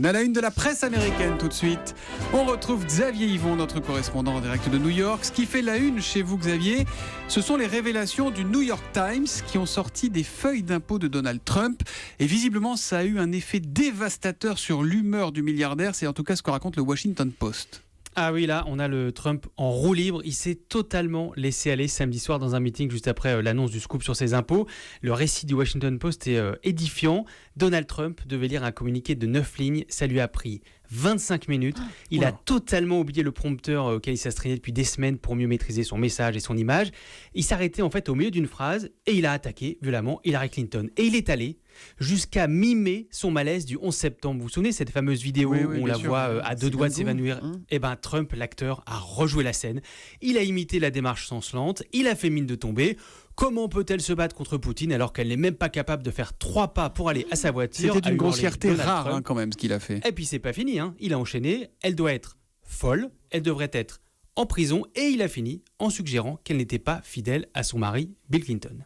À la une de la presse américaine tout de suite, on retrouve Xavier Yvon, notre correspondant en direct de New York. Ce qui fait la une chez vous, Xavier, ce sont les révélations du New York Times qui ont sorti des feuilles d'impôt de Donald Trump. Et visiblement, ça a eu un effet dévastateur sur l'humeur du milliardaire. C'est en tout cas ce que raconte le Washington Post. Ah oui, là, on a le Trump en roue libre. Il s'est totalement laissé aller samedi soir dans un meeting juste après l'annonce du scoop sur ses impôts. Le récit du Washington Post est édifiant. Donald Trump devait lire un communiqué de 9 lignes. Ça lui a pris 25 minutes. Il a totalement oublié le prompteur auquel il s'astreignait depuis des semaines pour mieux maîtriser son message et son image. Il s'arrêtait en fait au milieu d'une phrase et il a attaqué violemment Hillary Clinton. Et il est allé jusqu'à mimer son malaise du 11 septembre. Vous vous souvenez de cette fameuse vidéo où on la voit à deux doigts de s'évanouir? Eh ben, Trump, l'acteur, a rejoué la scène. Il a imité la démarche chancelante. Il a fait mine de tomber. Comment peut-elle se battre contre Poutine alors qu'elle n'est même pas capable de faire 3 pas pour aller à sa voiture? C'était une grossièreté rare quand même ce qu'il a fait. Et puis c'est pas fini, il a enchaîné. Elle doit être folle, elle devrait être en prison et il a fini en suggérant qu'elle n'était pas fidèle à son mari Bill Clinton.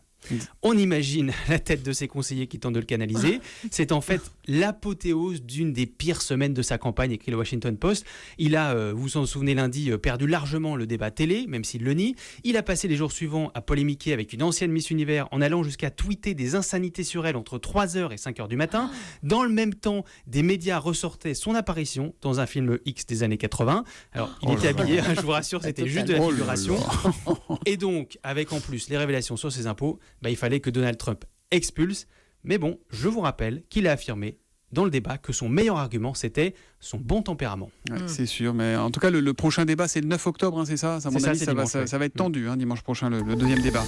On imagine la tête de ses conseillers qui tentent de le canaliser. C'est en fait l'apothéose d'une des pires semaines de sa campagne, écrit le Washington Post. Il a, vous vous en souvenez lundi, perdu largement le débat télé, même s'il le nie. Il a passé les jours suivants à polémiquer avec une ancienne Miss Univers en allant jusqu'à tweeter des insanités sur elle entre 3h et 5h du matin. Dans le même temps, des médias ressortaient son apparition dans un film X des années 80. Alors, il était habillé, je vous rassure, c'était juste de la figuration. Et donc, avec en plus les révélations sur ses impôts, il fallait que Donald Trump expulse. Mais bon, je vous rappelle qu'il a affirmé dans le débat que son meilleur argument, c'était son bon tempérament. Ouais, c'est sûr, mais en tout cas, le prochain débat, c'est le 9 octobre, c'est ça? À mon avis, ça va être tendu, dimanche prochain, le deuxième débat.